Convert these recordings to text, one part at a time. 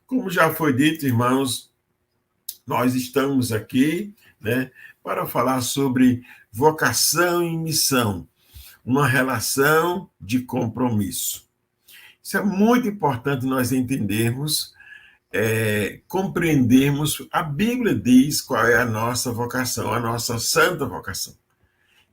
Como já foi dito, irmãos, nós estamos aqui, né, para falar sobre vocação e missão, uma relação de compromisso. Isso é muito importante nós entendermos, compreendermos. A Bíblia diz qual é a nossa vocação, a nossa santa vocação.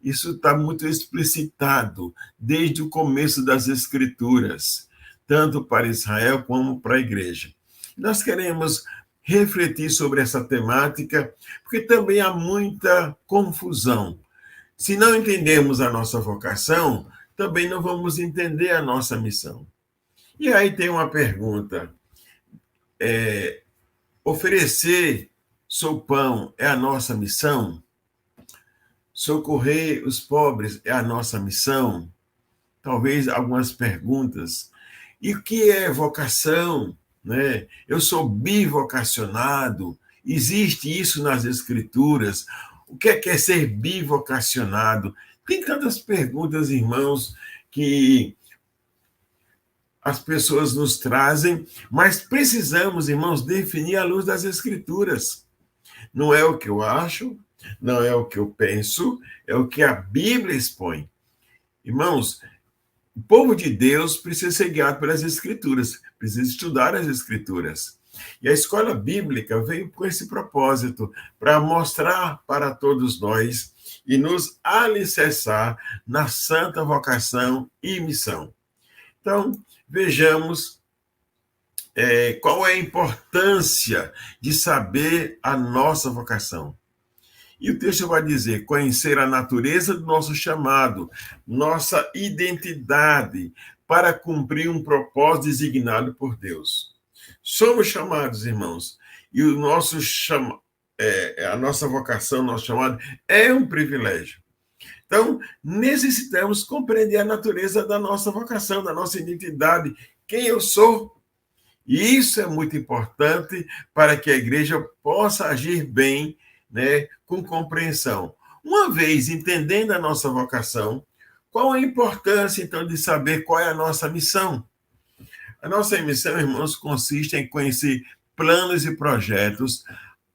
Isso está muito explicitado desde o começo das Escrituras, tanto para Israel como para a igreja. Nós queremos refletir sobre essa temática, porque também há muita confusão. Se não entendemos a nossa vocação, também não vamos entender a nossa missão. E aí tem uma pergunta: oferecer sopão é a nossa missão? Socorrer os pobres é a nossa missão? Talvez algumas perguntas. E o que é vocação? Né? Eu sou bivocacionado. Existe isso nas Escrituras? O que é ser bivocacionado? Tem tantas perguntas, irmãos, que as pessoas nos trazem, mas precisamos, irmãos, definir à luz das Escrituras. Não é o que eu acho, não é o que eu penso, é o que a Bíblia expõe. Irmãos, o povo de Deus precisa ser guiado pelas Escrituras, precisa estudar as Escrituras. E a escola bíblica veio com esse propósito, para mostrar para todos nós e nos alicerçar na santa vocação e missão. Então, vejamos qual é a importância de saber a nossa vocação. E o texto vai dizer: conhecer a natureza do nosso chamado, nossa identidade, para cumprir um propósito designado por Deus. Somos chamados, irmãos, e o nosso a nossa vocação, nosso chamado, é um privilégio. Então, necessitamos compreender a natureza da nossa vocação, da nossa identidade, quem eu sou. E isso é muito importante para que a igreja possa agir bem, né, com compreensão. Uma vez entendendo a nossa vocação, qual a importância, então, de saber qual é a nossa missão? A nossa missão, irmãos, consiste em conhecer planos e projetos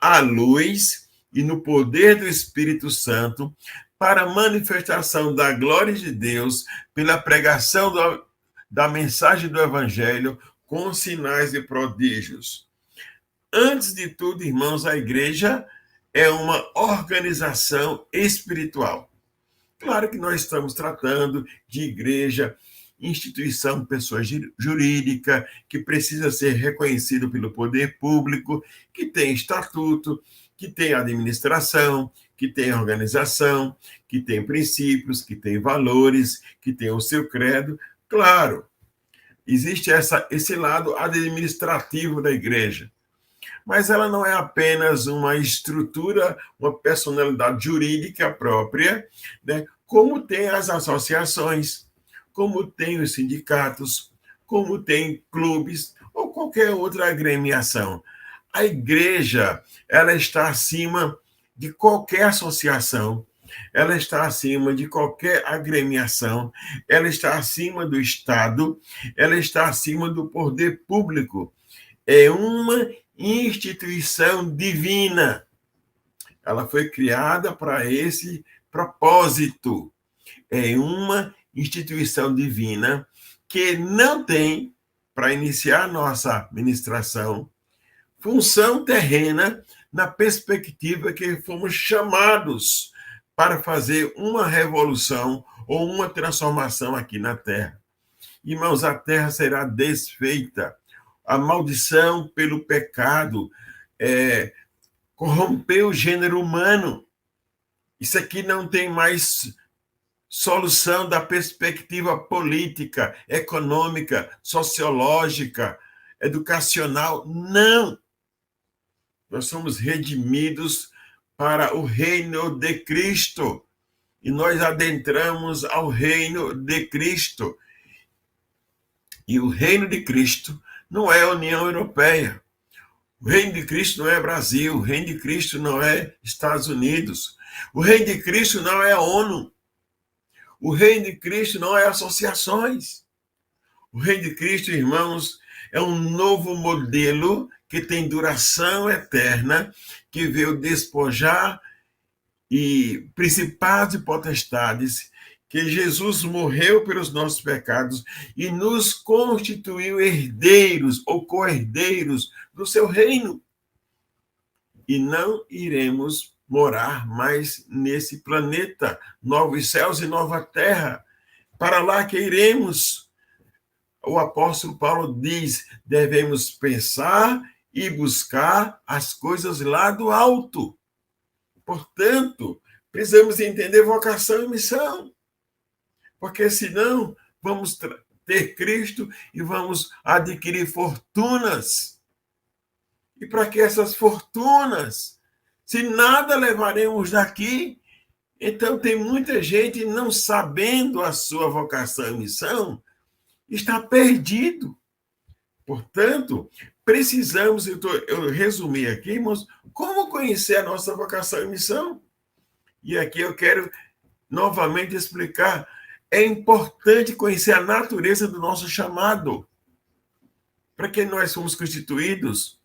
à luz e no poder do Espírito Santo para a manifestação da glória de Deus pela pregação da mensagem do Evangelho com sinais e prodígios. Antes de tudo, irmãos, a igreja é uma organização espiritual. Claro que nós estamos tratando de igreja, instituição, pessoa jurídica, que precisa ser reconhecido pelo poder público, que tem estatuto, que tem administração, que tem organização, que tem princípios, que tem valores, que tem o seu credo. Claro, existe esse lado administrativo da igreja. Mas ela não é apenas uma estrutura, uma personalidade jurídica própria, né? Como tem as associações, como tem os sindicatos, como tem clubes ou qualquer outra agremiação. A igreja, ela está acima de qualquer associação, ela está acima de qualquer agremiação, ela está acima do Estado, ela está acima do poder público. É uma instituição divina. Ela foi criada para esse propósito. É uma instituição divina que não tem, para iniciar nossa ministração, função terrena na perspectiva que fomos chamados para fazer uma revolução ou uma transformação aqui na Terra. Irmãos, a Terra será desfeita. A maldição pelo pecado corrompeu o gênero humano. Isso aqui não tem mais solução da perspectiva política, econômica, sociológica, educacional. Não! Nós somos redimidos para o reino de Cristo. E nós adentramos ao reino de Cristo. E o reino de Cristo não é a União Europeia. O reino de Cristo não é Brasil. O reino de Cristo não é Estados Unidos. O reino de Cristo não é a ONU. O reino de Cristo não é associações. O reino de Cristo, irmãos, é um novo modelo que tem duração eterna, que veio despojar e principados e potestades, que Jesus morreu pelos nossos pecados e nos constituiu herdeiros ou co-herdeiros do seu reino. E não iremos morar mais nesse planeta, novos céus e nova terra. Para lá que iremos. O apóstolo Paulo diz: devemos pensar e buscar as coisas lá do alto. Portanto, precisamos entender vocação e missão, porque senão vamos ter Cristo e vamos adquirir fortunas. E para que essas fortunas? Se nada levaremos daqui, então tem muita gente não sabendo a sua vocação e missão, está perdido. Portanto, precisamos, eu resumi aqui, irmãos, como conhecer a nossa vocação e missão. E aqui eu quero novamente explicar. É importante conhecer a natureza do nosso chamado. Para que nós fomos constituídos?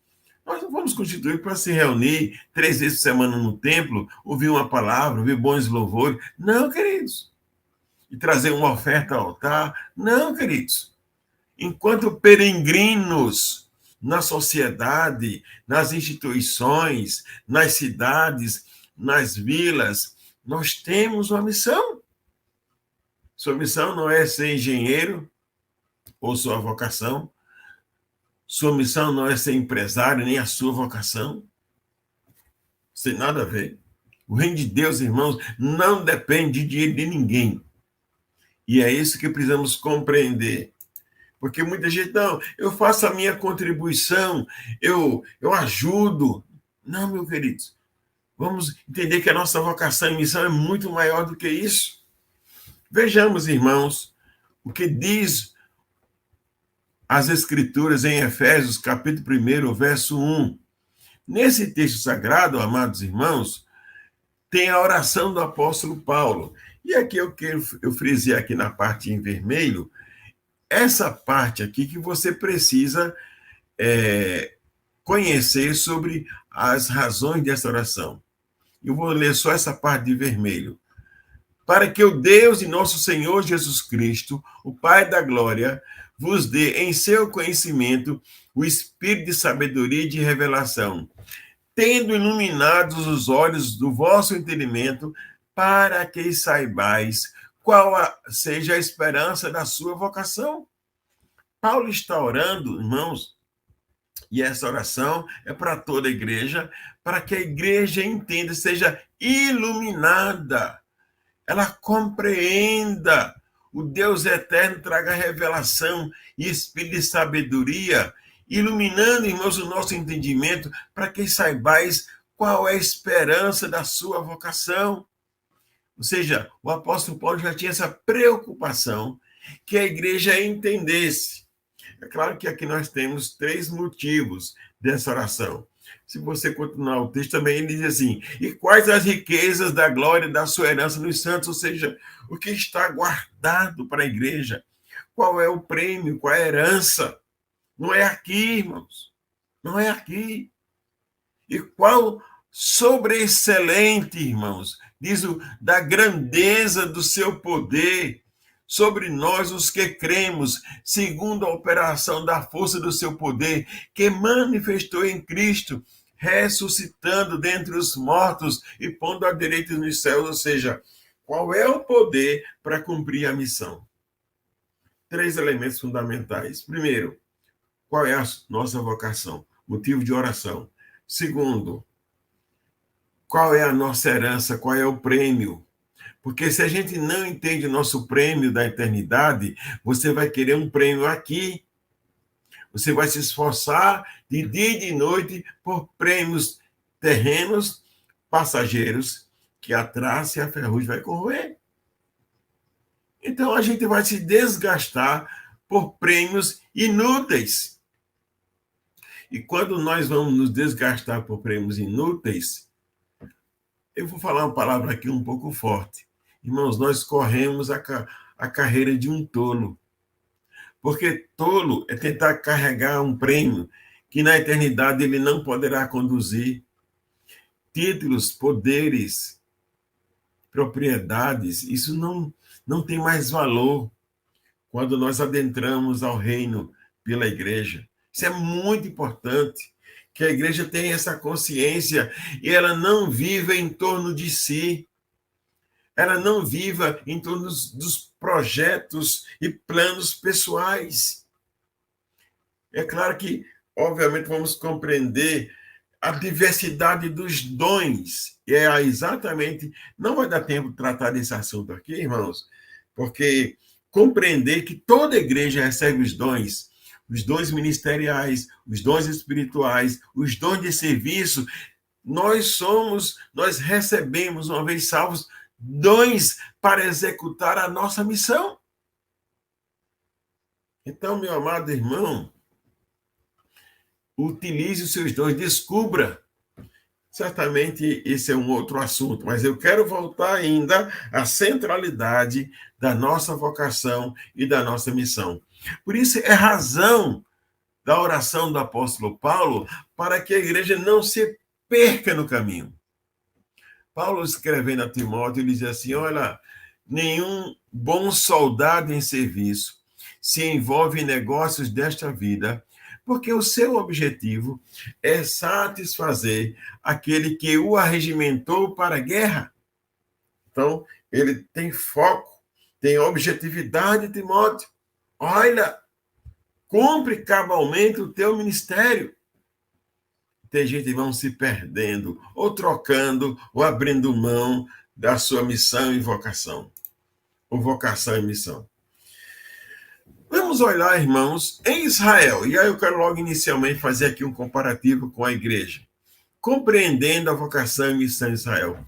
Nós não fomos constituídos para se reunir 3 vezes por semana no templo, ouvir uma palavra, ouvir bons louvores. Não, queridos. E trazer uma oferta ao altar. Não, queridos. Enquanto peregrinos na sociedade, nas instituições, nas cidades, nas vilas, nós temos uma missão. Sua missão não é ser engenheiro ou sua vocação. Sua missão não é ser empresário, nem a sua vocação. Isso tem nada a ver. O reino de Deus, irmãos, não depende de dinheiro de ninguém. E é isso que precisamos compreender. Porque muita gente, não, eu faço a minha contribuição, eu ajudo. Não, meus queridos, vamos entender que a nossa vocação e missão é muito maior do que isso. Vejamos, irmãos, o que diz as Escrituras em Efésios, capítulo 1, verso 1. Nesse texto sagrado, amados irmãos, tem a oração do apóstolo Paulo. E aqui eu frisei aqui na parte em vermelho, essa parte aqui que você precisa conhecer sobre as razões dessa oração. Eu vou ler só essa parte de vermelho. Para que o Deus de nosso Senhor Jesus Cristo, o Pai da glória, vos dê em seu conhecimento o espírito de sabedoria e de revelação, tendo iluminados os olhos do vosso entendimento, para que saibais qual seja a esperança da sua vocação. Paulo está orando, irmãos, e essa oração é para toda a igreja, para que a igreja entenda, seja iluminada, ela compreenda, o Deus eterno traga revelação e espírito de sabedoria, iluminando, irmãos, o nosso entendimento, para que saibais qual é a esperança da sua vocação. Ou seja, o apóstolo Paulo já tinha essa preocupação que a igreja entendesse. É claro que aqui nós temos 3 motivos dessa oração. Se você continuar o texto, também ele diz assim: e quais as riquezas da glória da sua herança nos santos? Ou seja, o que está guardado para a igreja? Qual é o prêmio? Qual é a herança? Não é aqui, irmãos. Não é aqui. E qual sobreexcelente, irmãos, diz da grandeza do seu poder sobre nós, os que cremos, segundo a operação da força do seu poder, que manifestou em Cristo, ressuscitando dentre os mortos e pondo à direita nos céus. Ou seja, qual é o poder para cumprir a missão? 3 elementos fundamentais. Primeiro, qual é a nossa vocação? Motivo de oração. Segundo, qual é a nossa herança? Qual é o prêmio? Porque se a gente não entende o nosso prêmio da eternidade, você vai querer um prêmio aqui. Você vai se esforçar de dia e de noite por prêmios terrenos, passageiros, que a traça e a ferrugem vai corroer. Então a gente vai se desgastar por prêmios inúteis. E quando nós vamos nos desgastar por prêmios inúteis, eu vou falar uma palavra aqui um pouco forte. Irmãos, nós corremos a carreira de um tolo. Porque tolo é tentar carregar um prêmio que na eternidade ele não poderá conduzir. Títulos, poderes, propriedades, isso não tem mais valor quando nós adentramos ao reino pela igreja. Isso é muito importante, que a igreja tenha essa consciência e ela não viva em torno de si, ela não viva em torno dos projetos e planos pessoais. É claro que, obviamente, vamos compreender a diversidade dos dons. E é exatamente. Não vai dar tempo de tratar desse assunto aqui, irmãos, porque compreender que toda igreja recebe os dons ministeriais, os dons espirituais, os dons de serviço, nós recebemos, uma vez salvos, dons para executar a nossa missão. Então, meu amado irmão, utilize os seus dons, descubra. Certamente esse é um outro assunto, mas eu quero voltar ainda à centralidade da nossa vocação e da nossa missão. Por isso é razão da oração do apóstolo Paulo para que a igreja não se perca no caminho. Paulo, escrevendo a Timóteo, ele diz assim: olha, nenhum bom soldado em serviço se envolve em negócios desta vida, porque o seu objetivo é satisfazer aquele que o arregimentou para a guerra. Então, ele tem foco, tem objetividade, Timóteo. Olha, cumpre cabalmente o teu ministério. Tem gente que vão se perdendo, ou trocando, ou abrindo mão da sua missão e vocação. Ou vocação e missão. Vamos olhar, irmãos, em Israel. E aí eu quero logo inicialmente fazer aqui um comparativo com a igreja. Compreendendo a vocação e missão em Israel.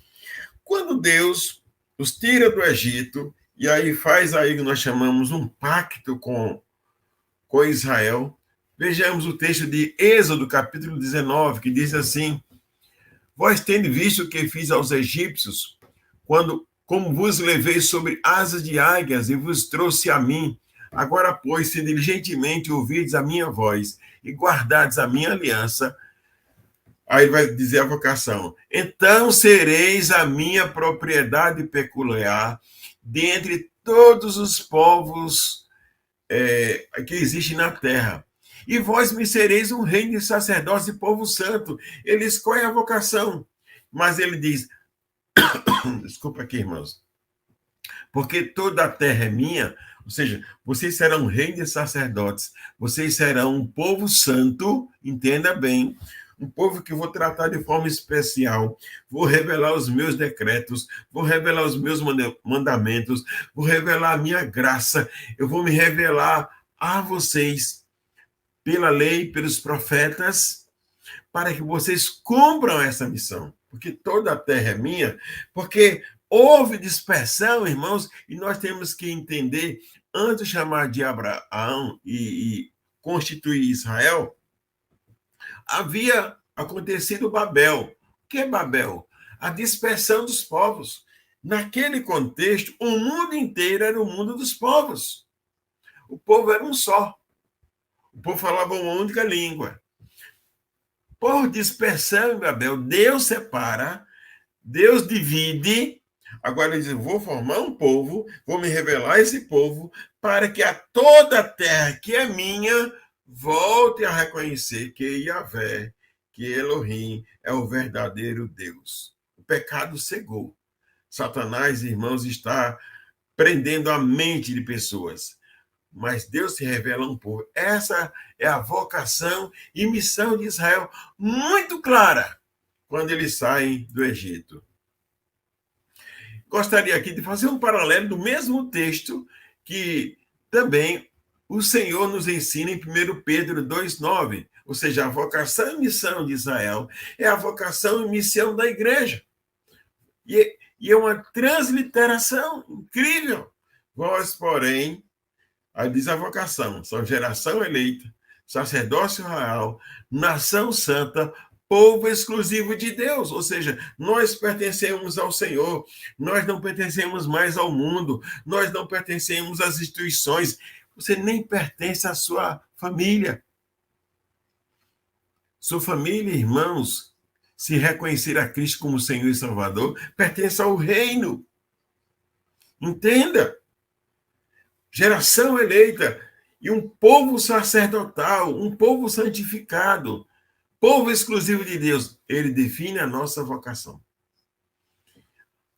Quando Deus os tira do Egito, e aí faz aí que nós chamamos um pacto com Israel, vejamos o texto de Êxodo, capítulo 19, que diz assim: vós tende visto o que fiz aos egípcios, como vos levei sobre asas de águias e vos trouxe a mim. Agora, pois, se diligentemente ouvirdes a minha voz e guardardes a minha aliança, aí vai dizer a vocação: então sereis a minha propriedade peculiar dentre todos os povos que existem na terra. E vós me sereis um reino de sacerdotes e povo santo. Ele escolhe a vocação, mas ele diz, desculpa aqui, irmãos, porque toda a terra é minha, ou seja, vocês serão um reino de sacerdotes, vocês serão um povo santo, entenda bem, um povo que eu vou tratar de forma especial, vou revelar os meus decretos, vou revelar os meus mandamentos, vou revelar a minha graça, eu vou me revelar a vocês pela lei, pelos profetas, para que vocês cumpram essa missão, porque toda a terra é minha, porque houve dispersão, irmãos, e nós temos que entender, antes de chamar de Abraão e constituir Israel, havia acontecido Babel. O que é Babel? A dispersão dos povos. Naquele contexto, o mundo inteiro era o mundo dos povos. O povo era um só. O povo falava uma única língua. Por dispersão em Babel, Deus separa, Deus divide. Agora ele diz: vou formar um povo, vou me revelar a esse povo, para que a toda a terra que é minha volte a reconhecer que Yahvé, que Elohim é o verdadeiro Deus. O pecado cegou. Satanás, irmãos, está prendendo a mente de pessoas. Mas Deus se revela a um povo. Essa é a vocação e missão de Israel, muito clara, quando eles saem do Egito. Gostaria aqui de fazer um paralelo do mesmo texto que também o Senhor nos ensina em 1 Pedro 2,9, ou seja, a vocação e missão de Israel é a vocação e missão da igreja. E é uma transliteração incrível. Vós, porém, aí diz a vocação, são geração eleita, sacerdócio real, nação santa, povo exclusivo de Deus, ou seja, nós pertencemos ao Senhor, nós não pertencemos mais ao mundo, nós não pertencemos às instituições, você nem pertence à sua família. Sua família, irmãos, se reconhecer a Cristo como Senhor e Salvador, pertence ao reino. Entenda? Geração eleita e um povo sacerdotal, um povo santificado, povo exclusivo de Deus. Ele define a nossa vocação.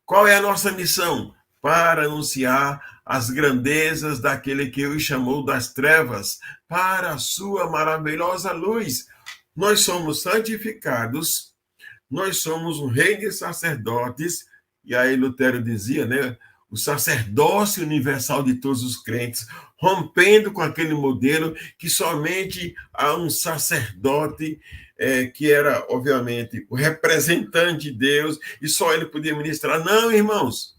Qual é a nossa missão? Para anunciar as grandezas daquele que os chamou das trevas para a sua maravilhosa luz. Nós somos santificados, nós somos um rei de sacerdotes, e aí Lutero dizia, né, o sacerdócio universal de todos os crentes, rompendo com aquele modelo que somente há um sacerdote que era, obviamente, o representante de Deus, e só ele podia ministrar. Não, irmãos,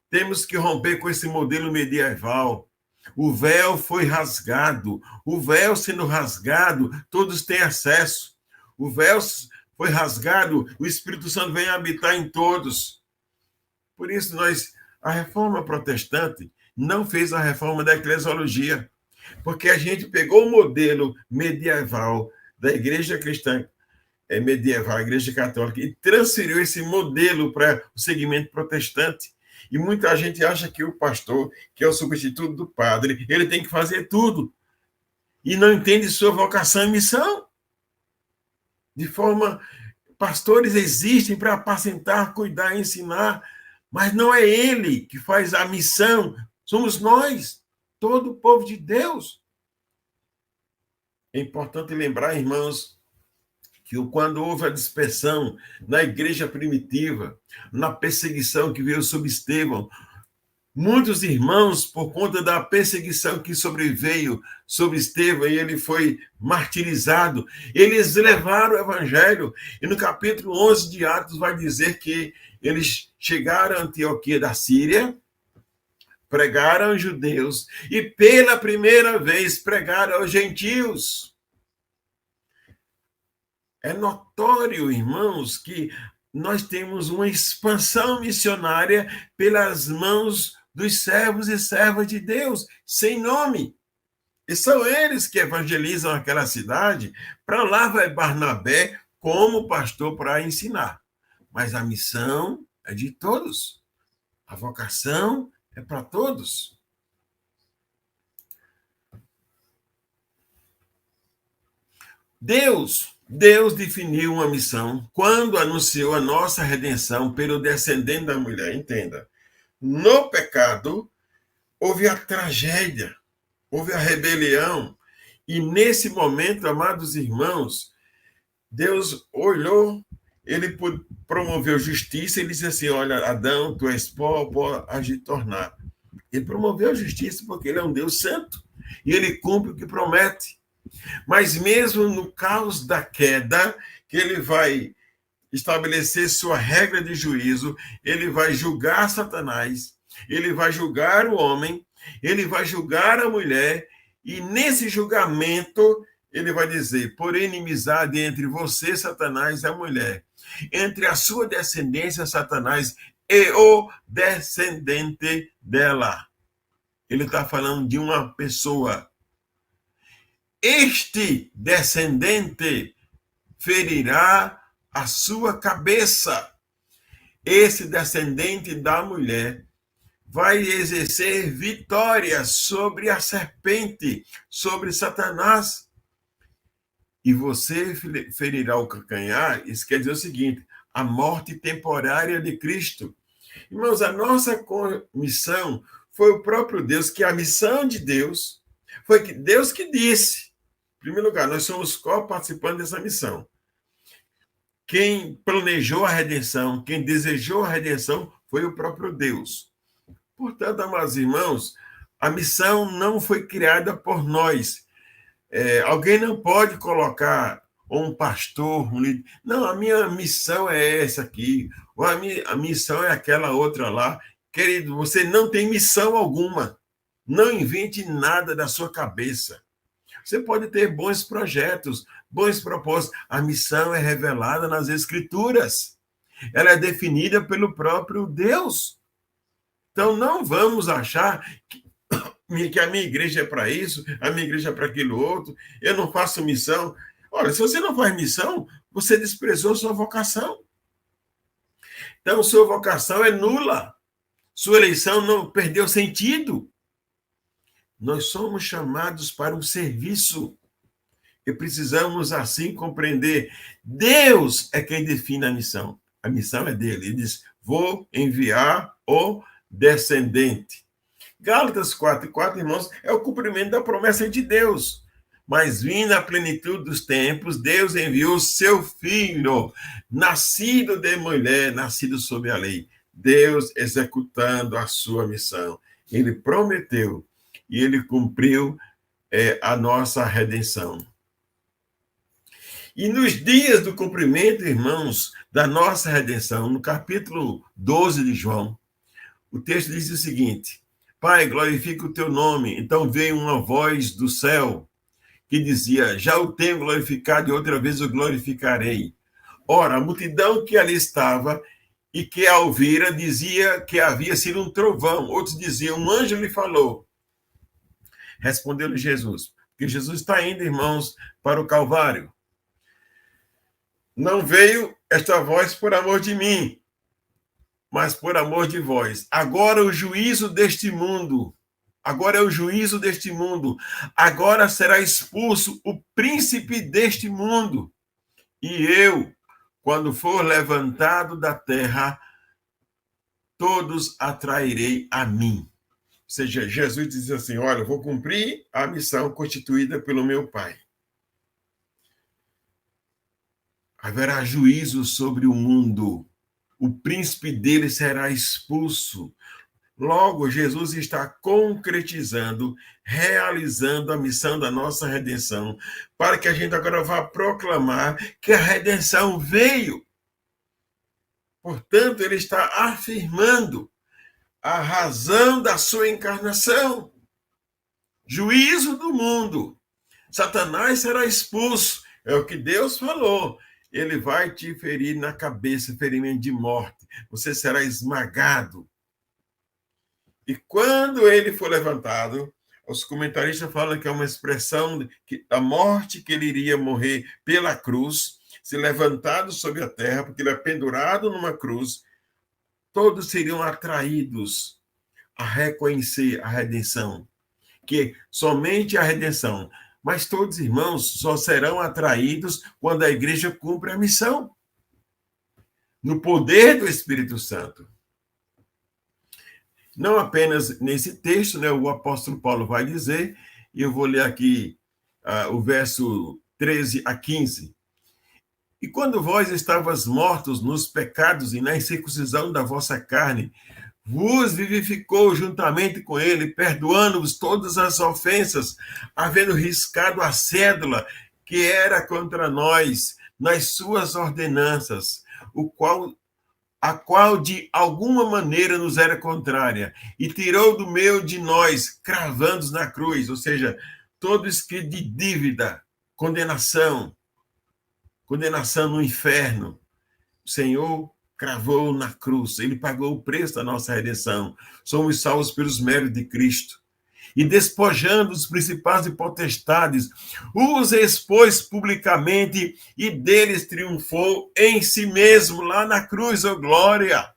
temos que romper com esse modelo medieval. O véu foi rasgado. O véu sendo rasgado, todos têm acesso. O véu foi rasgado, o Espírito Santo vem habitar em todos. Por isso, a reforma protestante não fez a reforma da eclesiologia, porque a gente pegou o modelo medieval da igreja cristã, medieval, a igreja católica, e transferiu esse modelo para o segmento protestante. E muita gente acha que o pastor, que é o substituto do padre, ele tem que fazer tudo. E não entende sua vocação e missão. De forma, pastores existem para apacentar, cuidar, ensinar, mas não é ele que faz a missão, somos nós, todo o povo de Deus. É importante lembrar, irmãos, que quando houve a dispersão na igreja primitiva, na perseguição que veio sobre Estevão, muitos irmãos, por conta da perseguição que sobreveio sobre Estevão, e ele foi martirizado, eles levaram o evangelho, e no capítulo 11 de Atos vai dizer que eles chegaram a Antioquia da Síria, pregaram aos judeus, e pela primeira vez pregaram aos gentios. É notório, irmãos, que nós temos uma expansão missionária pelas mãos dos servos e servas de Deus, sem nome. E são eles que evangelizam aquela cidade. Para lá vai Barnabé como pastor para ensinar. Mas a missão é de todos. A vocação é para todos. Deus definiu uma missão quando anunciou a nossa redenção pelo descendente da mulher. Entenda. No pecado, houve a tragédia, houve a rebelião. E nesse momento, amados irmãos, Deus olhou, ele promoveu justiça, ele disse assim, olha, Adão, tu és pó hás de tornar. Ele promoveu a justiça porque ele é um Deus santo e ele cumpre o que promete. Mas mesmo no caos da queda, que ele vai estabelecer sua regra de juízo, ele vai julgar Satanás, ele vai julgar o homem, ele vai julgar a mulher, e nesse julgamento ele vai dizer, por inimizade entre você, Satanás, e a mulher, entre a sua descendência, Satanás, e o descendente dela. Ele está falando de uma pessoa. Este descendente ferirá a sua cabeça. Esse descendente da mulher vai exercer vitória sobre a serpente, sobre Satanás. E você ferirá o calcanhar. Isso quer dizer o seguinte, a morte temporária de Cristo. Irmãos, a nossa missão foi o próprio Deus, que a missão de Deus foi que Deus que disse. Em primeiro lugar, nós somos co-participantes dessa missão. Quem planejou a redenção, quem desejou a redenção, foi o próprio Deus. Portanto, amados irmãos, a missão não foi criada por nós. Alguém não pode colocar um pastor, um líder. Não, a minha missão é essa aqui, ou a missão é aquela outra lá. Querido, você não tem missão alguma. Não invente nada da sua cabeça. Você pode ter bons projetos, bons propósitos. A missão é revelada nas Escrituras. Ela é definida pelo próprio Deus. Então, não vamos achar que a minha igreja é para isso, a minha igreja é para aquilo outro, eu não faço missão. Olha, se você não faz missão, você desprezou sua vocação. Então, sua vocação é nula. Sua eleição não perdeu sentido. Nós somos chamados para um serviço e precisamos, assim, compreender. Deus é quem define a missão. A missão é dele. Ele diz, vou enviar o descendente. Gálatas 4:4, irmãos, é o cumprimento da promessa de Deus. Mas vindo a plenitude dos tempos, Deus enviou seu filho, nascido de mulher, nascido sob a lei. Deus executando a sua missão. Ele prometeu e ele cumpriu a nossa redenção. E nos dias do cumprimento, irmãos, da nossa redenção, no capítulo 12 de João, o texto diz o seguinte: Pai, glorifica o teu nome. Então veio uma voz do céu que dizia, já o tenho glorificado e outra vez o glorificarei. Ora, a multidão que ali estava e que a ouvira dizia que havia sido um trovão. Outros diziam, um anjo lhe falou. Respondeu-lhe Jesus, porque Jesus está indo, irmãos, para o Calvário. Não veio esta voz por amor de mim, mas por amor de vós. Agora o juízo deste mundo, agora é o juízo deste mundo, agora será expulso o príncipe deste mundo. E eu, quando for levantado da terra, todos atrairei a mim. Ou seja, Jesus diz assim, olha, eu vou cumprir a missão constituída pelo meu Pai. Haverá juízo sobre o mundo. O príncipe dele será expulso. Logo, Jesus está concretizando, realizando a missão da nossa redenção, para que a gente agora vá proclamar que a redenção veio. Portanto, ele está afirmando a razão da sua encarnação. Juízo do mundo. Satanás será expulso. É o que Deus falou. Ele vai te ferir na cabeça, ferimento de morte. Você será esmagado. E quando ele for levantado, os comentaristas falam que é uma expressão da morte que ele iria morrer pela cruz, se levantado sobre a terra, porque ele é pendurado numa cruz, todos seriam atraídos a reconhecer a redenção, que somente a redenção. Mas todos, irmãos, só serão atraídos quando a igreja cumpre a missão, no poder do Espírito Santo. Não apenas nesse texto, né, o apóstolo Paulo vai dizer, e eu vou ler aqui o verso 13 a 15. E quando vós estavas mortos nos pecados e na incircuncisão da vossa carne, vos vivificou juntamente com ele, perdoando-vos todas as ofensas, havendo riscado a cédula que era contra nós nas suas ordenanças, a qual de alguma maneira nos era contrária, e tirou do meio de nós, cravando-os na cruz, ou seja, todo escrito de dívida, condenação no inferno. O Senhor cravou na cruz, ele pagou o preço da nossa redenção. Somos salvos pelos méritos de Cristo. E despojando os principais e potestades, os expôs publicamente e deles triunfou em si mesmo, lá na cruz, oh glória!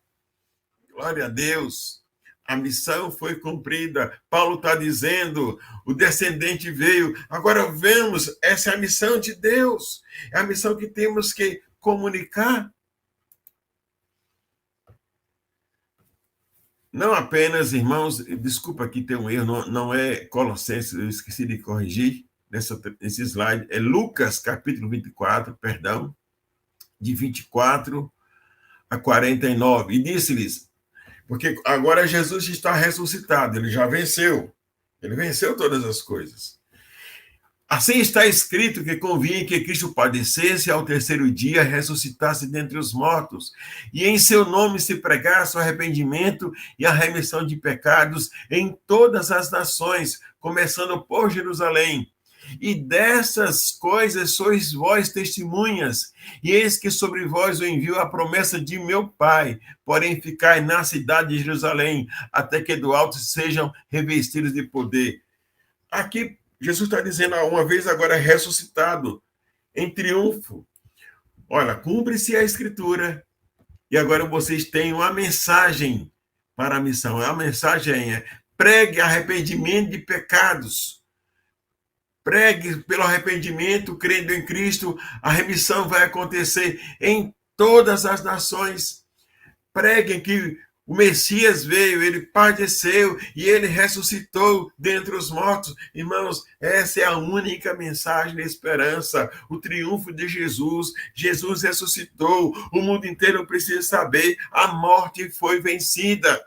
Glória a Deus! A missão foi cumprida. Paulo está dizendo, o descendente veio. Agora vemos, essa é a missão de Deus. É a missão que temos que comunicar. Não apenas, irmãos, desculpa, aqui tem um erro, não é Colossenses, eu esqueci de corrigir nesse slide, é Lucas, capítulo 24, perdão, de 24 a 49. E disse-lhes, porque agora Jesus está ressuscitado, ele já venceu, ele venceu todas as coisas. Assim está escrito que convinha que Cristo padecesse e ao terceiro dia ressuscitasse dentre os mortos, e em seu nome se pregasse o arrependimento e a remissão de pecados em todas as nações, começando por Jerusalém. E dessas coisas sois vós testemunhas, e eis que sobre vós eu envio a promessa de meu Pai, porém ficai na cidade de Jerusalém, até que do alto sejam revestidos de poder. Aqui, Jesus está dizendo, uma vez agora ressuscitado, em triunfo. Olha, cumpre-se a Escritura, e agora vocês têm uma mensagem para a missão. A mensagem é: pregue arrependimento de pecados. Pregue pelo arrependimento, crendo em Cristo, a remissão vai acontecer em todas as nações. Preguem que o Messias veio, ele padeceu e ele ressuscitou dentre os mortos. Irmãos, essa é a única mensagem de esperança, o triunfo de Jesus. Jesus ressuscitou, o mundo inteiro precisa saber, a morte foi vencida.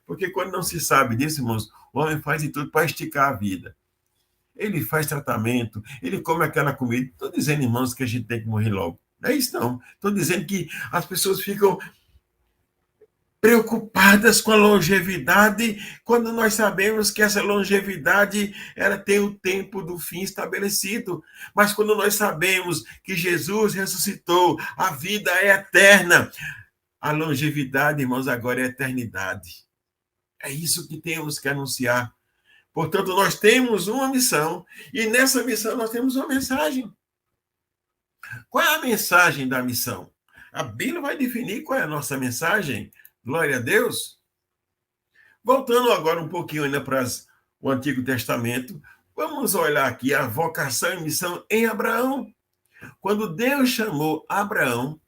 Porque quando não se sabe disso, irmãos, o homem faz de tudo para esticar a vida. Ele faz tratamento, ele come aquela comida. Estou dizendo, irmãos, que a gente tem que morrer logo. Não é isso, não. Estou dizendo que as pessoas ficam preocupadas com a longevidade, quando nós sabemos que essa longevidade ela tem o tempo do fim estabelecido. Mas quando nós sabemos que Jesus ressuscitou, a vida é eterna. A longevidade, irmãos, agora é a eternidade. É isso que temos que anunciar. Portanto, nós temos uma missão, e nessa missão nós temos uma mensagem. Qual é a mensagem da missão? A Bíblia vai definir qual é a nossa mensagem. Glória a Deus. Voltando agora um pouquinho ainda para o Antigo Testamento, vamos olhar aqui a vocação e missão em Abraão. Quando Deus chamou Abraão,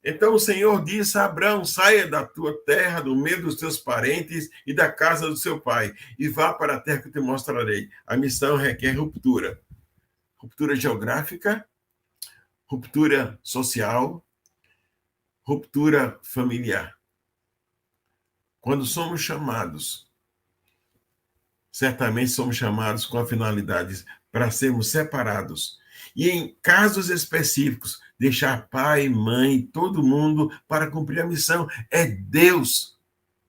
então o Senhor disse a Abraão: saia da tua terra, do meio dos teus parentes e da casa do seu pai, e vá para a terra que eu te mostrarei. A missão requer ruptura. Ruptura geográfica, ruptura social, ruptura familiar. Quando somos chamados, certamente somos chamados com a finalidade para sermos separados. E em casos específicos, deixar pai, mãe, todo mundo para cumprir a missão. É Deus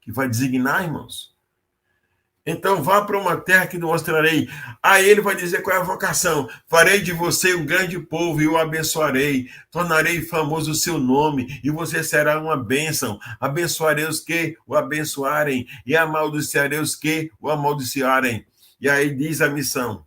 que vai designar, irmãos. Então vá para uma terra que mostrarei. Aí ele vai dizer qual é a vocação. Farei de você um grande povo e o abençoarei. Tornarei famoso o seu nome e você será uma bênção. Abençoarei os que o abençoarem e amaldiçoarei os que o amaldiçoarem. E aí diz a missão: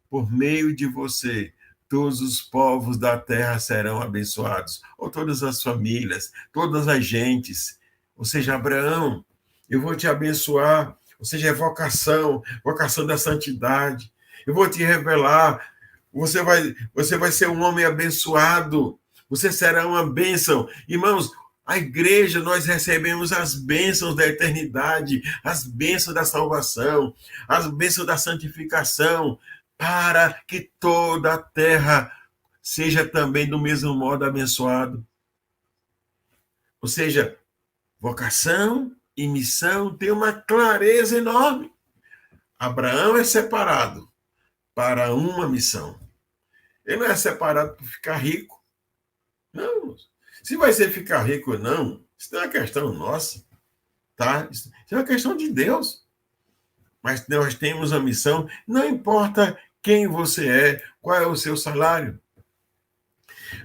por meio de você, todos os povos da terra serão abençoados. Ou todas as famílias, todas as gentes. Ou seja, Abraão, eu vou te abençoar. Ou seja, é vocação da santidade. Eu vou te revelar, você vai ser um homem abençoado, você será uma bênção. Irmãos, a igreja, nós recebemos as bênçãos da eternidade, as bênçãos da salvação, as bênçãos da santificação, para que toda a terra seja também do mesmo modo abençoado. Ou seja, vocação e missão tem uma clareza enorme. Abraão é separado para uma missão. Ele não é separado para ficar rico. Não. Se vai ser ficar rico ou não, isso não é uma questão nossa. Tá? Isso é uma questão de Deus. Mas nós temos a missão, não importa quem você é, qual é o seu salário.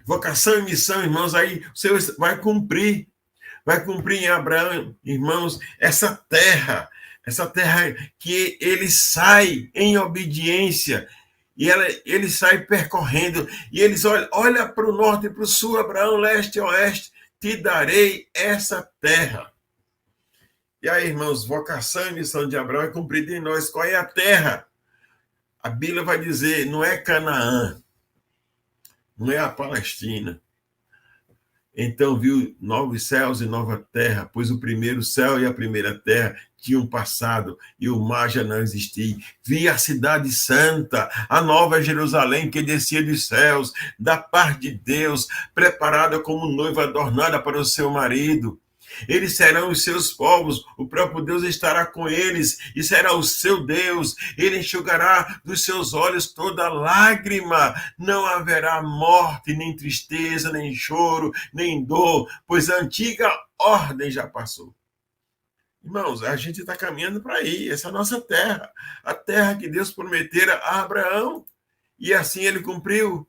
Vocação e missão, irmãos, aí você vai cumprir. Vai cumprir em Abraão, irmãos, essa terra que ele sai em obediência, e ele sai percorrendo, e eles olha para o norte e para o sul, Abraão, leste e oeste, te darei essa terra. E aí, irmãos, vocação e missão de Abraão é cumprida em nós. Qual é a terra? A Bíblia vai dizer, não é Canaã, não é a Palestina. Então viu novos céus e nova terra, pois o primeiro céu e a primeira terra tinham passado e o mar já não existia. Vi a cidade santa, a nova Jerusalém que descia dos céus, da parte de Deus, preparada como noiva adornada para o seu marido. Eles serão os seus povos, o próprio Deus estará com eles e será o seu Deus. Ele enxugará dos seus olhos toda lágrima. Não haverá morte, nem tristeza, nem choro, nem dor, pois a antiga ordem já passou. Irmãos, a gente está caminhando para aí, essa é a nossa terra, a terra que Deus prometera a Abraão, e assim ele cumpriu.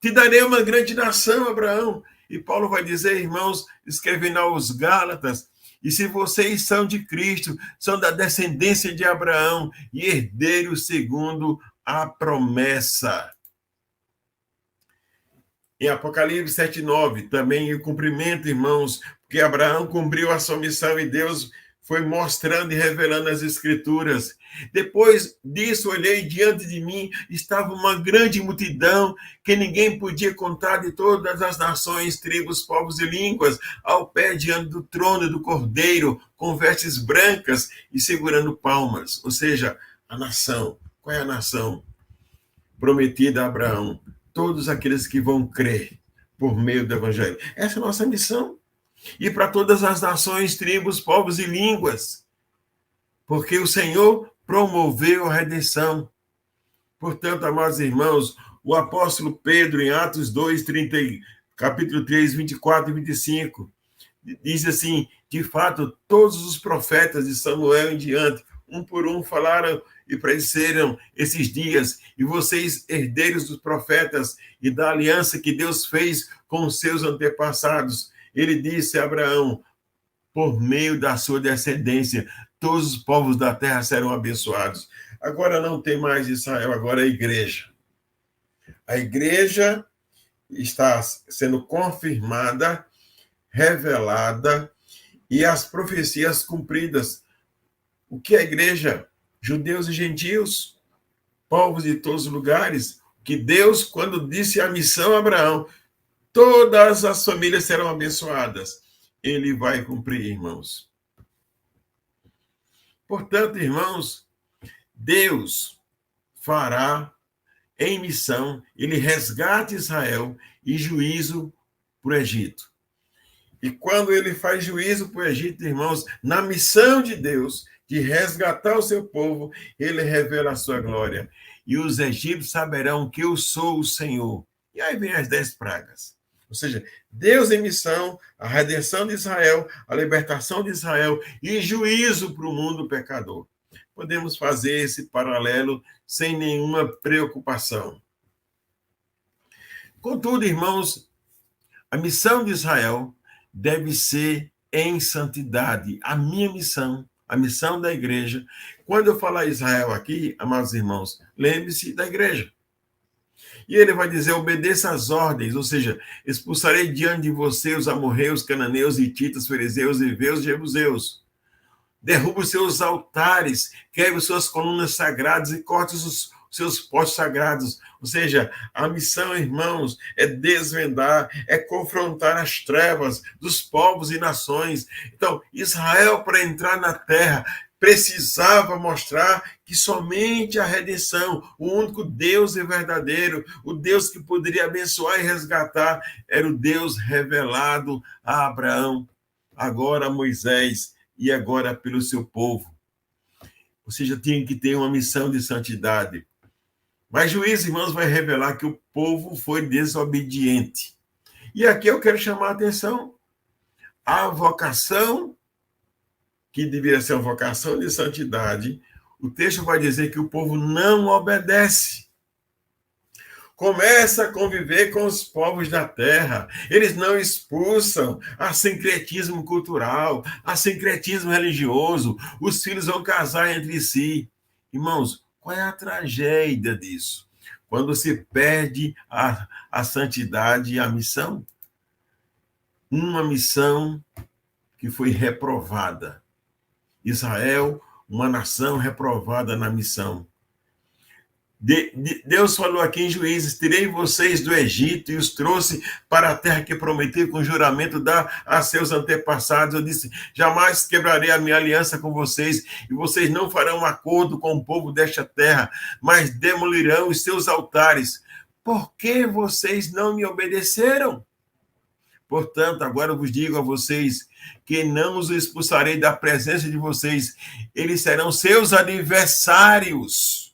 Te darei uma grande nação, Abraão. E Paulo vai dizer, irmãos, escrevendo aos Gálatas, e se vocês são de Cristo, são da descendência de Abraão e herdeiros segundo a promessa. Em Apocalipse 7:9, também o cumprimento, irmãos, porque Abraão cumpriu a sua missão e Deus foi mostrando e revelando as Escrituras. Depois disso, olhei diante de mim, estava uma grande multidão que ninguém podia contar, de todas as nações, tribos, povos e línguas, ao pé diante do trono do Cordeiro, com vestes brancas e segurando palmas. Ou seja, a nação. Qual é a nação prometida a Abraão? Todos aqueles que vão crer por meio do Evangelho. Essa é a nossa missão. E para todas as nações, tribos, povos e línguas. Porque o Senhor promoveu a redenção. Portanto, amados irmãos, o apóstolo Pedro, em Atos 2, capítulo 3, 24 e 25, diz assim: de fato, todos os profetas de Samuel em diante, um por um, falaram e predeceram esses dias, e vocês, herdeiros dos profetas e da aliança que Deus fez com os seus antepassados. Ele disse a Abraão: por meio da sua descendência, todos os povos da terra serão abençoados. Agora não tem mais Israel, agora é a igreja. A igreja está sendo confirmada, revelada, e as profecias cumpridas. O que é a igreja? Judeus e gentios, povos de todos os lugares, que Deus, quando disse a missão a Abraão, todas as famílias serão abençoadas. Ele vai cumprir, irmãos. Portanto, irmãos, Deus fará em missão, ele resgata Israel e juízo para o Egito. E quando ele faz juízo para o Egito, irmãos, na missão de Deus, de resgatar o seu povo, ele revela a sua glória. E os egípcios saberão que eu sou o Senhor. E aí vem as 10 pragas. Ou seja, Deus em missão, a redenção de Israel, a libertação de Israel e juízo para o mundo pecador. Podemos fazer esse paralelo sem nenhuma preocupação. Contudo, irmãos, a missão de Israel deve ser em santidade. A minha missão, a missão da igreja. Quando eu falar Israel aqui, amados irmãos, lembre-se da igreja. E ele vai dizer: obedeça às ordens, ou seja, expulsarei diante de você os amorreus, cananeus, hititas, fariseus, heveus e jebuseus. Derruba os seus altares, quebre suas colunas sagradas e corte os seus postes sagrados. Ou seja, a missão, irmãos, é desvendar, é confrontar as trevas dos povos e nações. Então, Israel, para entrar na terra, precisava mostrar que somente a redenção, o único Deus é verdadeiro, o Deus que poderia abençoar e resgatar, era o Deus revelado a Abraão, agora a Moisés e agora pelo seu povo. Ou seja, tinha que ter uma missão de santidade. Mas juízo, irmãos, vai revelar que o povo foi desobediente. E aqui eu quero chamar a atenção. A vocação, que deveria ser uma vocação de santidade, o texto vai dizer que o povo não obedece. Começa a conviver com os povos da terra. Eles não expulsam. Há sincretismo cultural, há sincretismo religioso. Os filhos vão casar entre si. Irmãos, qual é a tragédia disso? Quando se perde a santidade e a missão. Uma missão que foi reprovada. Israel, uma nação reprovada na missão. Deus falou aqui em Juízes: tirei vocês do Egito e os trouxe para a terra que prometi com juramento dar a seus antepassados. Eu disse: jamais quebrarei a minha aliança com vocês, e vocês não farão acordo com o povo desta terra, mas demolirão os seus altares. Por que vocês não me obedeceram? Portanto, agora eu vos digo a vocês que não os expulsarei da presença de vocês, eles serão seus adversários.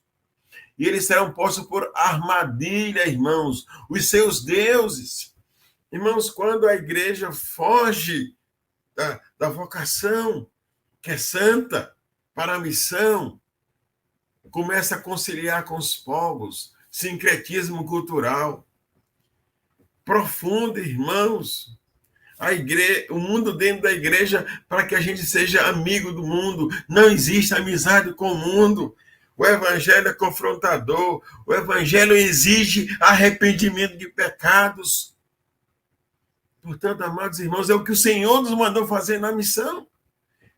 E eles serão postos por armadilha, irmãos, os seus deuses. Irmãos, quando a igreja foge da vocação, que é santa, para a missão, começa a conciliar com os povos, sincretismo cultural profundo, irmãos. O mundo dentro da igreja, para que a gente seja amigo do mundo. Não existe amizade com o mundo. O evangelho é confrontador. O evangelho exige arrependimento de pecados. Portanto, amados irmãos, é o que o Senhor nos mandou fazer na missão.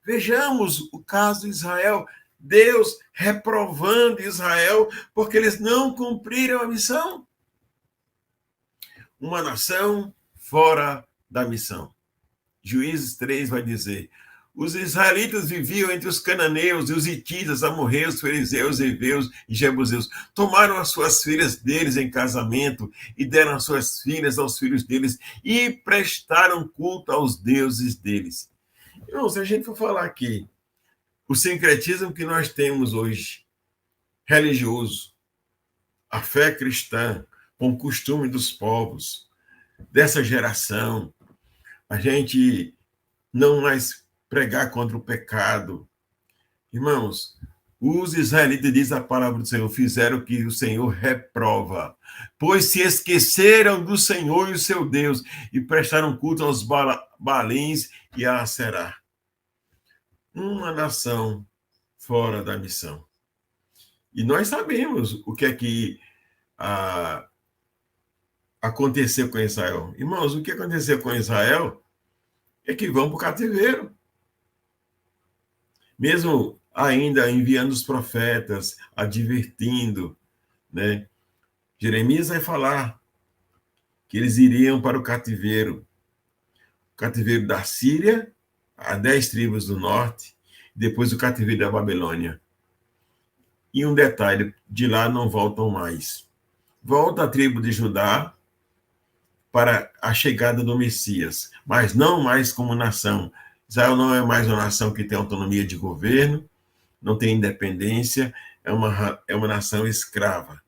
Vejamos o caso de Israel. Deus reprovando Israel porque eles não cumpriram a missão. Uma nação fora da missão. Juízes 3 vai dizer: os israelitas viviam entre os cananeus e os hititas, amorreus, fariseus, heveus e jebuseus. Tomaram as suas filhas deles em casamento e deram as suas filhas aos filhos deles e prestaram culto aos deuses deles. Então, se a gente for falar aqui, o sincretismo que nós temos hoje, religioso, a fé cristã, com o costume dos povos, dessa geração, a gente não mais pregar contra o pecado. Irmãos, os israelitas, diz a palavra do Senhor, fizeram o que o Senhor reprova, pois se esqueceram do Senhor e o seu Deus e prestaram culto aos Baalins e a Aserá. Uma nação fora da missão. E nós sabemos o que é que aconteceu com Israel. Irmãos, o que aconteceu com Israel é que vão para o cativeiro. Mesmo ainda enviando os profetas, advertindo, né? Jeremias vai falar que eles iriam para o cativeiro da Síria, a 10 tribos do norte, depois o cativeiro da Babilônia. E um detalhe, de lá não voltam mais. Volta a tribo de Judá para a chegada do Messias, mas não mais como nação. Israel não é mais uma nação que tem autonomia de governo, não tem independência, é uma nação escrava.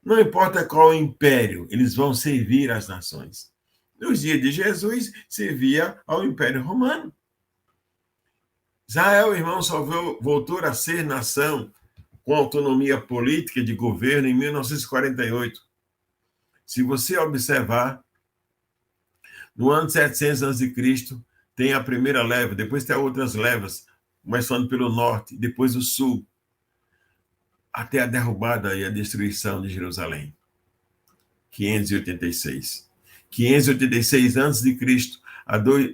Não importa qual império, eles vão servir às nações. Nos dias de Jesus, servia ao Império Romano. Israel, irmão, só voltou a ser nação com autonomia política de governo em 1948. Se você observar, no ano 700 a.C., tem a primeira leva, depois tem outras levas, começando pelo norte, depois o sul, até a derrubada e a destruição de Jerusalém. 586. 586 a.C.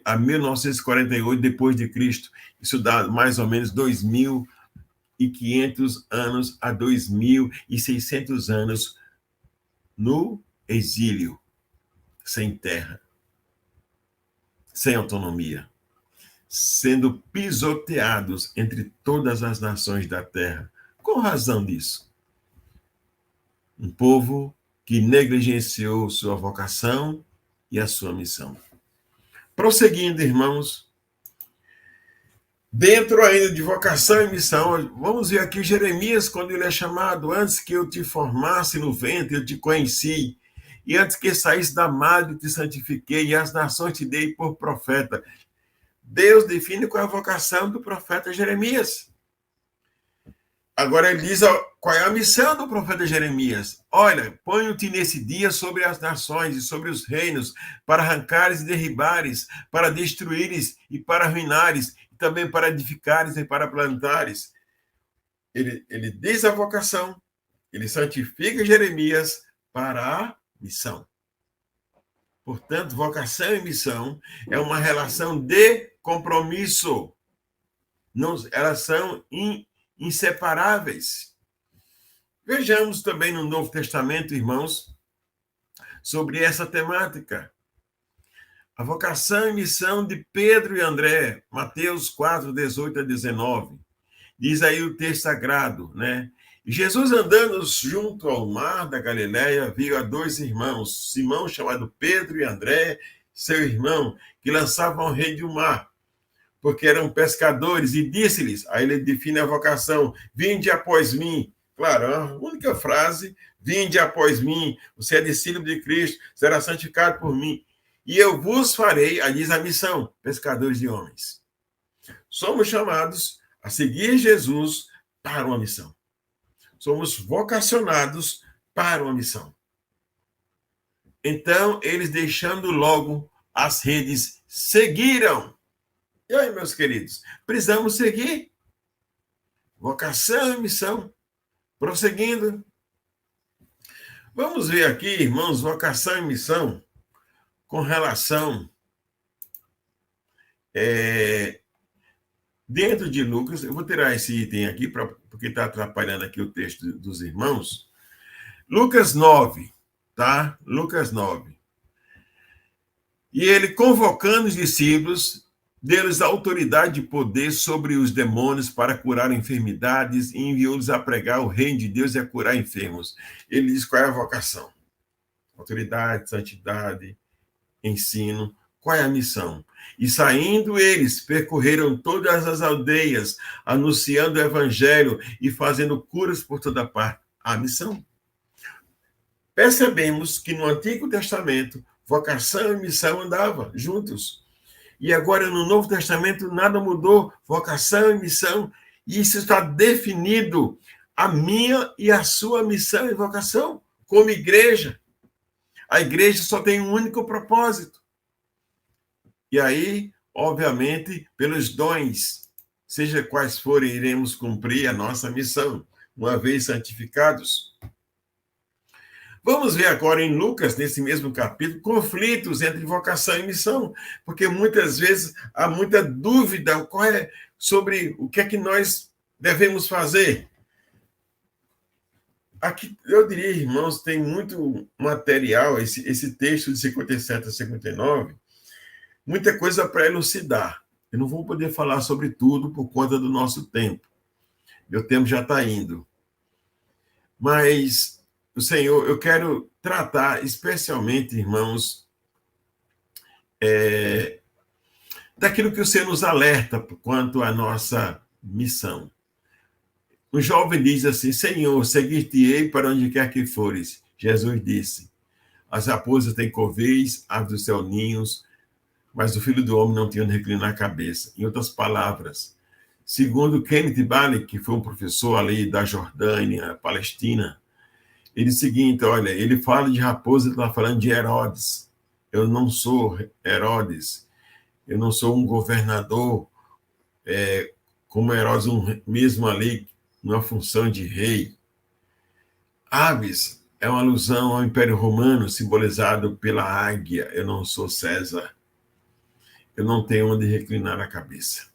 a 1948 depois de Cristo. Isso dá mais ou menos 2.500 anos a 2.600 anos no exílio, sem terra, sem autonomia, sendo pisoteados entre todas as nações da terra. Qual a razão disso? Um povo que negligenciou sua vocação e a sua missão. Prosseguindo, irmãos, dentro ainda de vocação e missão, vamos ver aqui Jeremias, quando ele é chamado: antes que eu te formasse no ventre, eu te conheci, e antes que saísse da madre, te santifiquei, e as nações te dei por profeta. Deus define qual é a vocação do profeta Jeremias. Agora ele diz qual é a missão do profeta Jeremias. Olha, ponho-te nesse dia sobre as nações e sobre os reinos, para arrancares e derribares, para destruíres e para arruinares, e também para edificares e para plantares. Ele diz a vocação, ele santifica Jeremias para a missão. Portanto, vocação e missão é uma relação de compromisso. Não, elas são inseparáveis. Vejamos também no Novo Testamento, irmãos, sobre essa temática. A vocação e missão de Pedro e André, Mateus 4, 18 a 19. Diz aí o texto sagrado, né? Jesus, andando junto ao mar da Galileia, viu a 2 irmãos, Simão, chamado Pedro, e André, seu irmão, que lançavam rede no mar, porque eram pescadores, e disse-lhes, aí ele define a vocação: vinde após mim. Claro, a única frase: vinde após mim, você é discípulo de Cristo, será santificado por mim, e eu vos farei, aí diz a missão, pescadores de homens. somos chamados a seguir Jesus para uma missão. Somos vocacionados para uma missão. Então, eles deixando logo as redes, seguiram. E aí, meus queridos, precisamos seguir. Vocação e missão. Prosseguindo. Vamos ver aqui, irmãos, vocação e missão com relação dentro de Lucas. Eu vou tirar esse item aqui porque está atrapalhando aqui o texto dos irmãos. Lucas 9, tá? Lucas 9. E ele, convocando os discípulos, deu-lhes autoridade e poder sobre os demônios para curar enfermidades e enviou-los a pregar o reino de Deus e a curar enfermos. Ele diz qual é a vocação. Autoridade, santidade, ensino. Qual é a missão? E saindo eles, percorreram todas as aldeias, anunciando o evangelho e fazendo curas por toda parte. A missão. Percebemos que no Antigo Testamento, vocação e missão andavam juntos. E agora no Novo Testamento nada mudou, vocação e missão. E isso está definido, a minha e a sua missão e vocação, como igreja. A igreja só tem um único propósito. E aí, obviamente, pelos dons, seja quais forem, iremos cumprir a nossa missão, uma vez santificados. Vamos ver agora em Lucas, nesse mesmo capítulo, conflitos entre vocação e missão, porque muitas vezes há muita dúvida sobre o que é que nós devemos fazer. Aqui, eu diria, irmãos, tem muito material, esse texto de 57 a 59, muita coisa para elucidar. Eu não vou poder falar sobre tudo por conta do nosso tempo. Meu tempo já está indo. Mas, o Senhor, eu quero tratar especialmente, irmãos, daquilo que o Senhor nos alerta quanto à nossa missão. O jovem diz assim: Senhor, seguir-te-ei para onde quer que fores. Jesus disse: as raposas têm coveis, aves do céu ninhos, mas o filho do homem não tem onde reclinar a cabeça. Em outras palavras, segundo Kenneth Bailey, que foi um professor ali da Jordânia, Palestina, ele diz o seguinte: olha, ele fala de raposa, ele está falando de Herodes. Eu não sou Herodes, eu não sou um governador como Herodes, mesmo ali, numa função de rei. Aves é uma alusão ao Império Romano, simbolizado pela águia. Eu não sou César. Eu não tenho onde reclinar a cabeça.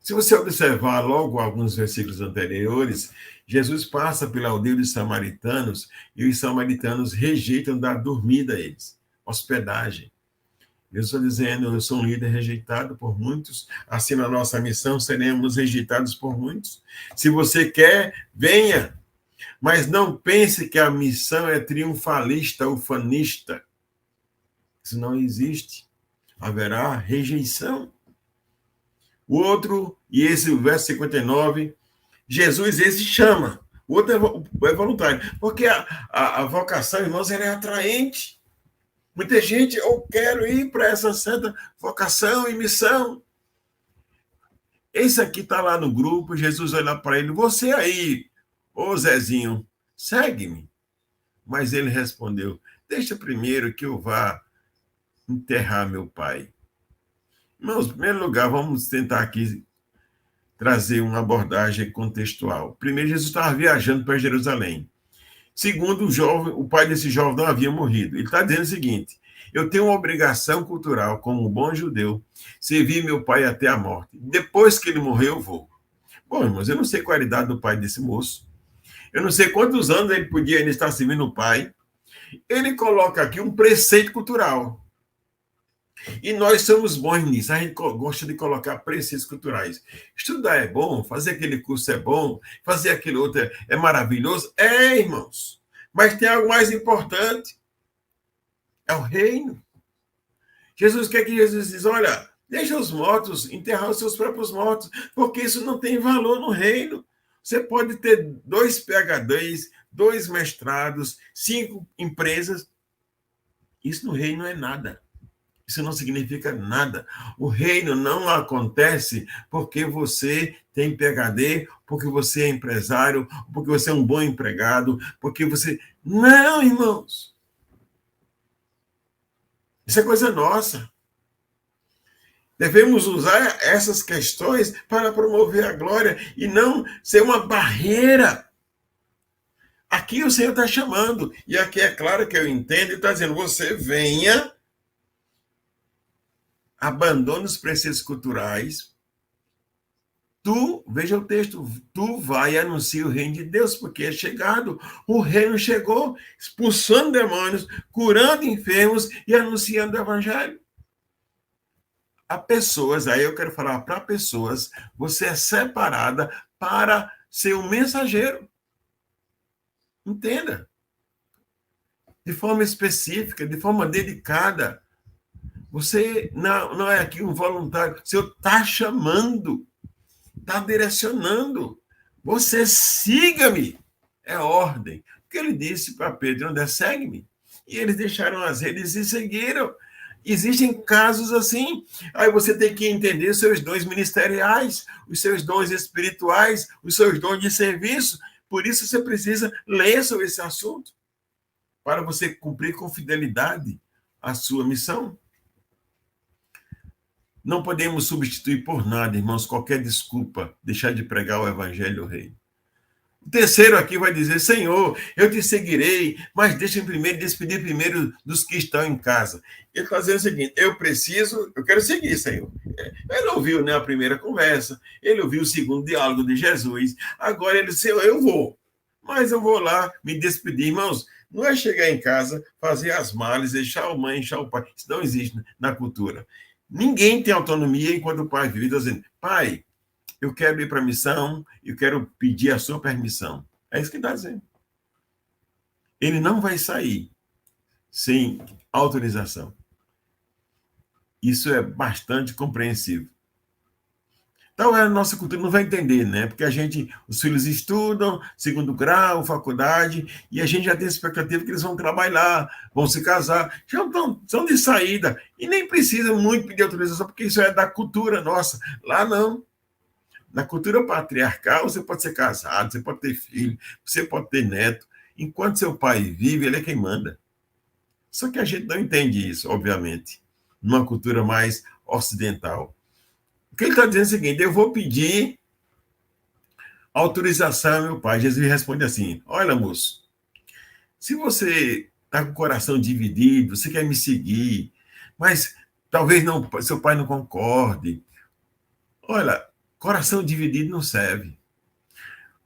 Se você observar logo alguns versículos anteriores, Jesus passa pela aldeia dos samaritanos e os samaritanos rejeitam dar dormida a eles, hospedagem. Jesus está dizendo: eu sou um líder rejeitado por muitos, assim na nossa missão seremos rejeitados por muitos. Se você quer, venha, mas não pense que a missão é triunfalista, ufanista. Isso não existe. Haverá rejeição. O outro, e esse o verso 59, Jesus esse chama. O outro é voluntário. Porque a vocação, irmãos, ela é atraente. Muita gente, eu quero ir para essa santa vocação e missão. Esse aqui está lá no grupo, Jesus olha para ele: você aí, ô Zezinho, segue-me. Mas ele respondeu: deixa primeiro que eu vá enterrar meu pai. Irmãos, em primeiro lugar, vamos tentar aqui trazer uma abordagem contextual. Primeiro, Jesus estava viajando para Jerusalém. Segundo, o pai desse jovem não havia morrido. Ele está dizendo o seguinte: eu tenho uma obrigação cultural, como um bom judeu, servir meu pai até a morte. Depois que ele morrer, eu vou. Bom, irmãos, eu não sei qual a idade do pai desse moço. Eu não sei quantos anos ele podia ainda estar servindo o pai. Ele coloca aqui um preceito cultural. E nós somos bons nisso. A gente gosta de colocar preceitos culturais. Estudar é bom, fazer aquele curso é bom, fazer aquele outro é maravilhoso. É, irmãos. Mas tem algo mais importante. É o reino. Jesus, o que é que Jesus diz? Olha, deixa os mortos enterrar os seus próprios mortos, porque isso não tem valor no reino. Você pode ter 2 PhDs, 2 mestrados, 5 empresas. Isso no reino não é nada. Isso não significa nada. O reino não acontece porque você tem PhD, porque você é empresário, porque você é um bom empregado, porque você. Não, irmãos. Isso é coisa nossa. Devemos usar essas questões para promover a glória e não ser uma barreira. Aqui o Senhor está chamando, e aqui é claro que eu entendo, e está dizendo: você venha, abandone os preceitos culturais. Tu, veja o texto, tu vai e anuncia o reino de Deus, porque é chegado, o reino chegou, expulsando demônios, curando enfermos e anunciando o evangelho. A pessoas, aí eu quero falar para pessoas, você é separada para ser um mensageiro. Entenda. De forma específica, de forma dedicada. Você não é aqui um voluntário, o Senhor está chamando, está direcionando. Você siga-me. É ordem. Porque ele disse para Pedro: André, segue-me. E eles deixaram as redes e seguiram. Existem casos assim. Aí você tem que entender os seus dons ministeriais, os seus dons espirituais, os seus dons de serviço. Por isso você precisa ler sobre esse assunto, para você cumprir com fidelidade a sua missão. Não podemos substituir por nada, irmãos, qualquer desculpa, deixar de pregar o evangelho do reino. O terceiro aqui vai dizer: Senhor, eu te seguirei, mas deixa-me primeiro despedir primeiro dos que estão em casa. Ele está dizendo o seguinte: eu quero seguir, Senhor. Ele ouviu, né, a primeira conversa, ele ouviu o segundo diálogo de Jesus, agora ele disse: Senhor, eu vou, mas eu vou lá me despedir. Irmãos, não é chegar em casa, fazer as malas, deixar a mãe, deixar o pai. Isso não existe na cultura. Ninguém tem autonomia enquanto o pai vive, dizendo: pai, eu quero ir para a missão, eu quero pedir a sua permissão. É isso que ele está dizendo. Ele não vai sair sem autorização. Isso é bastante compreensível. Então, a nossa cultura não vai entender, né? Porque os filhos estudam, segundo grau, faculdade, e a gente já tem a expectativa que eles vão trabalhar, vão se casar, já são de saída, e nem precisa muito pedir autorização, porque isso é da cultura nossa. Lá não. Na cultura patriarcal, você pode ser casado, você pode ter filho, você pode ter neto. Enquanto seu pai vive, ele é quem manda. Só que a gente não entende isso, obviamente, numa cultura mais ocidental. O que ele está dizendo é o seguinte: eu vou pedir autorização, meu pai. Jesus responde assim: olha, moço, se você está com o coração dividido, você quer me seguir, mas talvez não, seu pai não concorde. Olha, coração dividido não serve.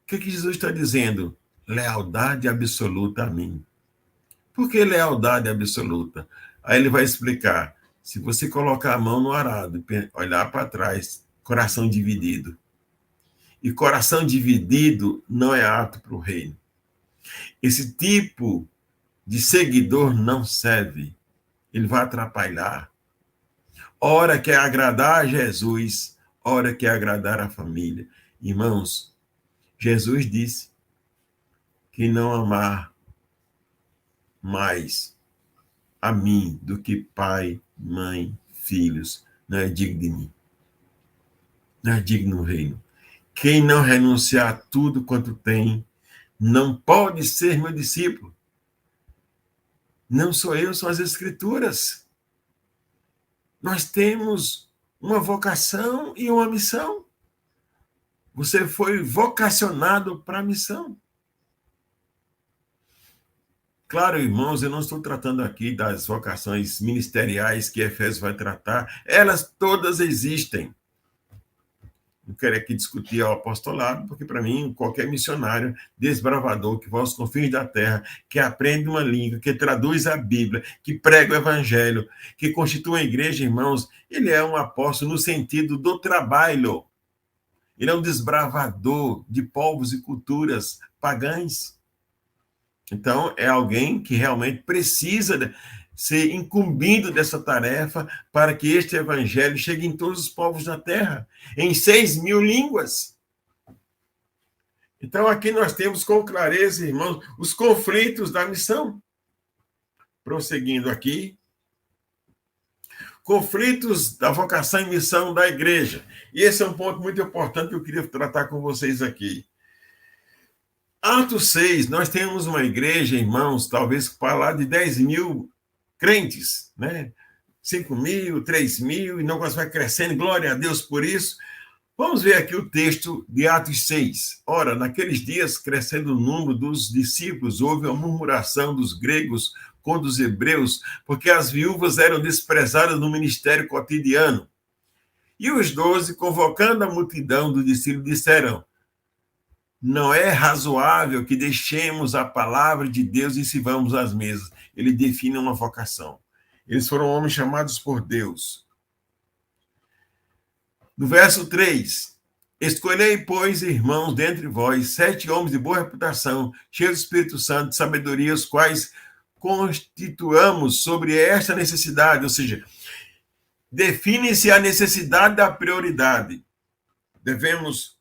O que Jesus está dizendo? Lealdade absoluta a mim. Por que lealdade absoluta? Aí ele vai explicar: se você colocar a mão no arado, olhar para trás, coração dividido. E coração dividido não é apto para o reino. Esse tipo de seguidor não serve. Ele vai atrapalhar. Ora quer agradar a Jesus, ora quer agradar a família. Irmãos, Jesus disse que não amar mais a mim do que pai, mãe, filhos, não é digno de mim. Não é digno do reino. Quem não renunciar a tudo quanto tem, não pode ser meu discípulo. Não sou eu, são as Escrituras. Nós temos uma vocação e uma missão. Você foi vocacionado para a missão. Claro, irmãos, eu não estou tratando aqui das vocações ministeriais que Efésios vai tratar. Elas todas existem. Não quero aqui discutir o apostolado, porque para mim, qualquer missionário, desbravador, que vai aos confins da terra, que aprende uma língua, que traduz a Bíblia, que prega o evangelho, que constitui uma igreja, irmãos, ele é um apóstolo no sentido do trabalho. Ele é um desbravador de povos e culturas pagãs. Então, é alguém que realmente precisa ser incumbido dessa tarefa para que este evangelho chegue em todos os povos da terra, em 6.000 línguas. Então, aqui nós temos com clareza, irmãos, os conflitos da missão. Prosseguindo aqui, Conflitos da vocação e missão da igreja. E esse é um ponto muito importante que eu queria tratar com vocês aqui. Atos 6, nós temos uma igreja, irmãos, talvez para lá de 10 mil crentes, né? 5 mil, 3 mil, e não vai crescendo, glória a Deus por isso. Vamos ver aqui o texto de Atos 6. Ora, naqueles dias, crescendo o número dos discípulos, houve uma murmuração dos gregos contra os hebreus, porque as viúvas eram desprezadas no ministério cotidiano. E os 12, convocando a multidão dos discípulos, disseram: não é razoável que deixemos a palavra de Deus e sirvamos às mesas. Ele define uma vocação. Eles foram homens chamados por Deus. No verso 3, escolhei, pois, irmãos, dentre vós, 7 homens de boa reputação, cheios do Espírito Santo, de sabedoria, os quais constituamos sobre esta necessidade, ou seja, define-se a necessidade da prioridade. Devemos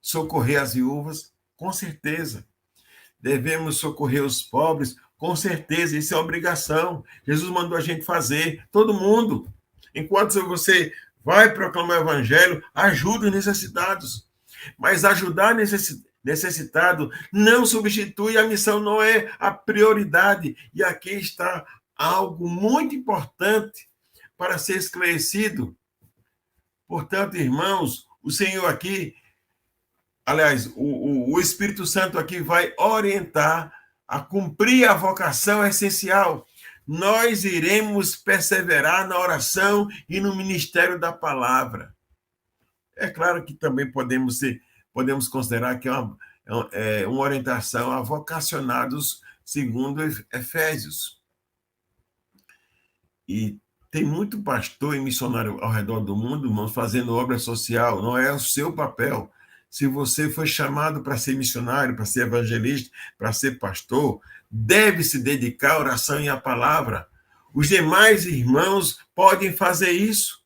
socorrer as viúvas? Com certeza. Devemos socorrer os pobres? Com certeza, isso é obrigação. Jesus mandou a gente fazer, todo mundo. Enquanto você vai proclamar o evangelho, ajuda os necessitados. Mas ajudar necessitado não substitui a missão, não é a prioridade. E aqui está algo muito importante para ser esclarecido. Portanto, irmãos, o Senhor aqui, aliás, o Espírito Santo aqui vai orientar a cumprir a vocação essencial. Nós iremos perseverar na oração e no ministério da palavra. É claro que também podemos considerar que é uma orientação a vocacionados segundo Efésios. E tem muito pastor e missionário ao redor do mundo, irmãos, fazendo obra social. Não é o seu papel. Se você foi chamado para ser missionário, para ser evangelista, para ser pastor, deve se dedicar à oração e à palavra. Os demais irmãos podem fazer isso.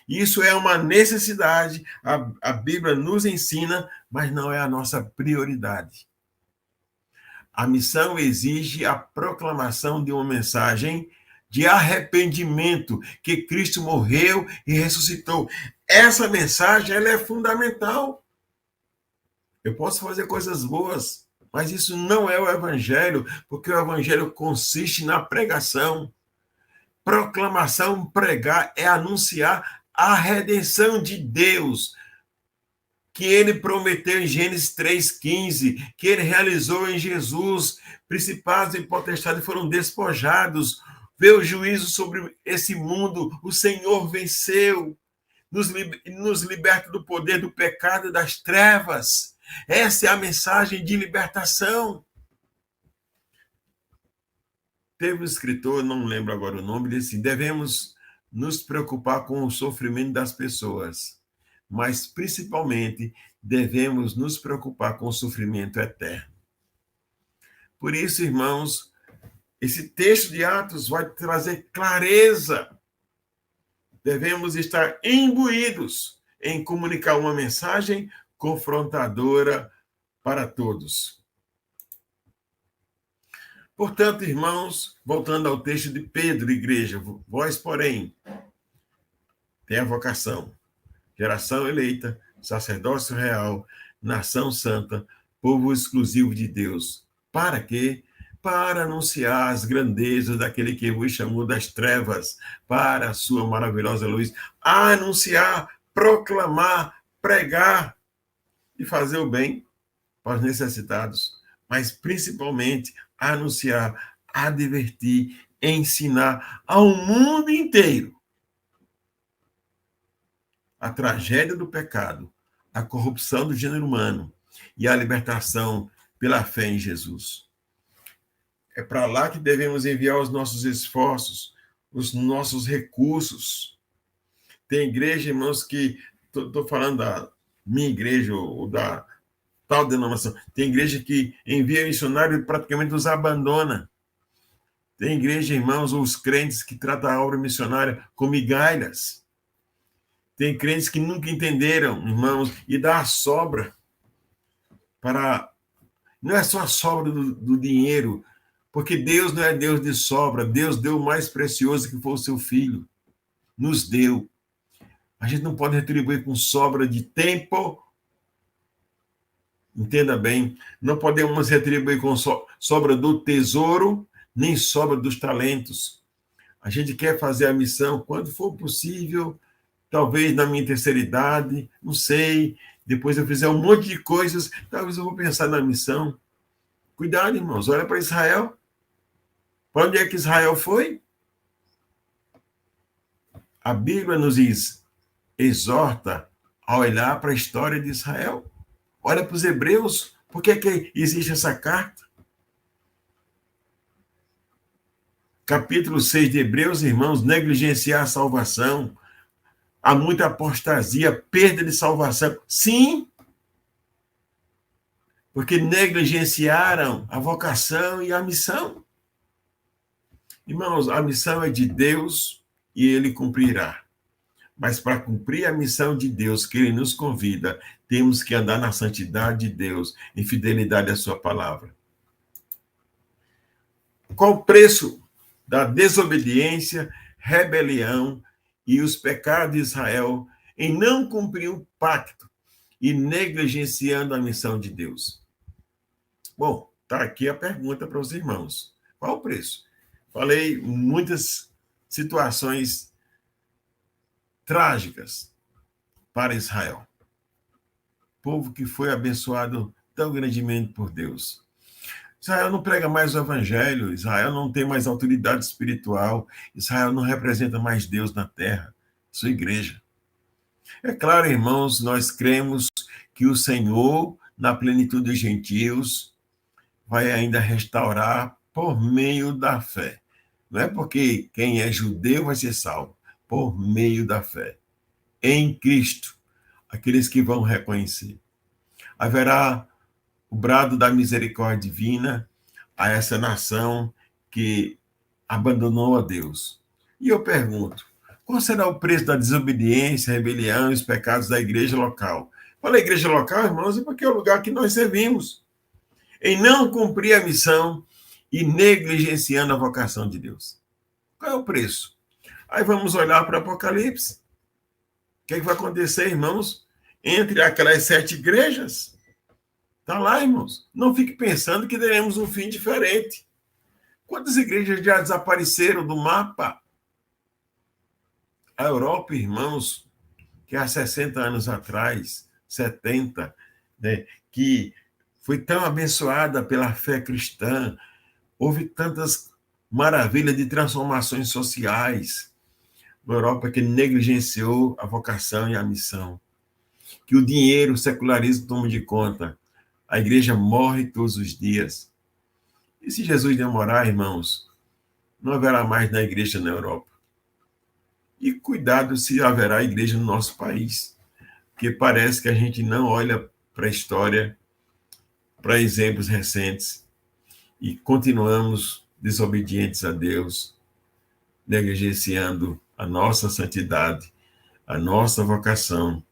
Isso é uma necessidade. A Bíblia nos ensina, mas não é a nossa prioridade. A missão exige a proclamação de uma mensagem de arrependimento, que Cristo morreu e ressuscitou. Essa mensagem ela é fundamental. Eu posso fazer coisas boas, mas isso não é o evangelho, porque o evangelho consiste na pregação. Proclamação, pregar, é anunciar a redenção de Deus, que ele prometeu em Gênesis 3,15, que ele realizou em Jesus. Principados e potestades foram despojados. Veio o juízo sobre esse mundo, o Senhor venceu, nos liberta do poder do pecado e das trevas. Essa é a mensagem de libertação. Teve um escritor, não lembro agora o nome, ele disse: devemos nos preocupar com o sofrimento das pessoas, mas principalmente devemos nos preocupar com o sofrimento eterno. Por isso, irmãos, esse texto de Atos vai trazer clareza. Devemos estar imbuídos em comunicar uma mensagem confrontadora para todos. Portanto, irmãos, voltando ao texto de Pedro, igreja, vós, porém, tem a vocação, geração eleita, sacerdócio real, nação santa, povo exclusivo de Deus. Para quê? Para anunciar as grandezas daquele que vos chamou das trevas para a sua maravilhosa luz. Anunciar, proclamar, pregar e fazer o bem para os necessitados, mas principalmente anunciar, advertir, ensinar ao mundo inteiro a tragédia do pecado, a corrupção do gênero humano e a libertação pela fé em Jesus. É para lá que devemos enviar os nossos esforços, os nossos recursos. Tem igreja, irmãos, que... Estou falando da minha igreja ou da tal denominação. Tem igreja que envia missionário e praticamente os abandona. Tem igreja, irmãos, ou os crentes que tratam a obra missionária como migalhas. Tem crentes que nunca entenderam, irmãos, e dá a sobra para... Não é só a sobra do dinheiro, porque Deus não é Deus de sobra. Deus deu o mais precioso, que foi o seu Filho. nos deu. A gente não pode retribuir com sobra de tempo. Entenda bem, não podemos retribuir com sobra do tesouro, nem sobra dos talentos. A gente quer fazer a missão quando for possível, talvez na minha terceira idade, não sei. Depois eu fizer um monte de coisas, talvez eu vou pensar na missão. Cuidado, irmãos, olha para Israel. Para onde é que Israel foi? A Bíblia nos diz, exorta a olhar para a história de Israel. Olha para os hebreus, por que é que existe essa carta? Capítulo 6 de Hebreus, irmãos, negligenciar a salvação. Há muita apostasia, perda de salvação. Sim, porque negligenciaram a vocação e a missão. Irmãos, a missão é de Deus e ele cumprirá. Mas para cumprir a missão de Deus que ele nos convida, temos que andar na santidade de Deus, em fidelidade à sua palavra. Qual o preço da desobediência, rebelião e os pecados de Israel em não cumprir o pacto e negligenciando a missão de Deus? Bom, está aqui a pergunta para os irmãos. Qual o preço? Falei muitas situações trágicas para Israel. Povo que foi abençoado tão grandemente por Deus. Israel não prega mais o evangelho, Israel não tem mais autoridade espiritual, Israel não representa mais Deus na terra, sua igreja. É claro, irmãos, nós cremos que o Senhor, na plenitude dos gentios, vai ainda restaurar por meio da fé. Não é porque quem é judeu vai ser salvo, por meio da fé. Em Cristo, aqueles que vão reconhecer. Haverá o brado da misericórdia divina a essa nação que abandonou a Deus. E eu pergunto, qual será o preço da desobediência, rebelião e os pecados da igreja local? Fala igreja local, irmãos, é porque é o lugar que nós servimos. Em não cumprir a missão e negligenciando a vocação de Deus. Qual é o preço? Aí vamos olhar para o Apocalipse. O que vai acontecer, irmãos, entre aquelas 7 igrejas? Está lá, irmãos. Não fique pensando que teremos um fim diferente. Quantas igrejas já desapareceram do mapa? A Europa, irmãos, que há 60 anos atrás, 70, né, que foi tão abençoada pela fé cristã, houve tantas maravilhas de transformações sociais. Na Europa que negligenciou a vocação e a missão. Que o dinheiro, o secularismo toma de conta. A igreja morre todos os dias. E se Jesus demorar, irmãos, não haverá mais na igreja na Europa. E cuidado se haverá igreja no nosso país, porque parece que a gente não olha para a história, para exemplos recentes, e continuamos desobedientes a Deus, negligenciando a nossa santidade, a nossa vocação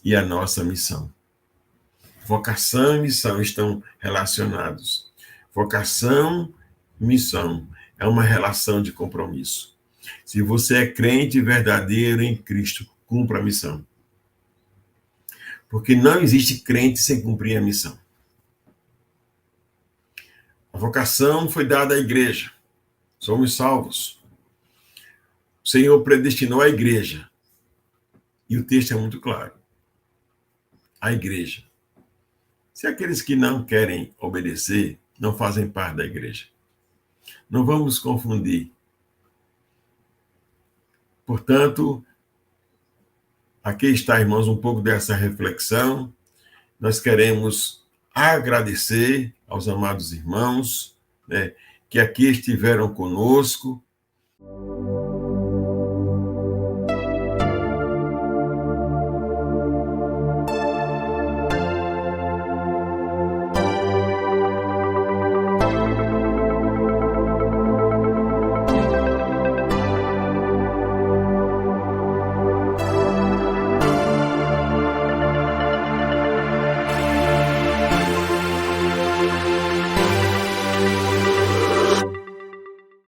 e a nossa missão. Vocação e missão estão relacionados. Vocação e missão é uma relação de compromisso. Se você é crente verdadeiro em Cristo, cumpra a missão. Porque não existe crente sem cumprir a missão. A vocação foi dada à igreja. Somos salvos. O Senhor predestinou a igreja. E o texto é muito claro. A igreja. Se aqueles que não querem obedecer, não fazem parte da igreja. Não vamos confundir. Portanto, aqui está, irmãos, um pouco dessa reflexão. Nós queremos agradecer aos amados irmãos, né, que aqui estiveram conosco.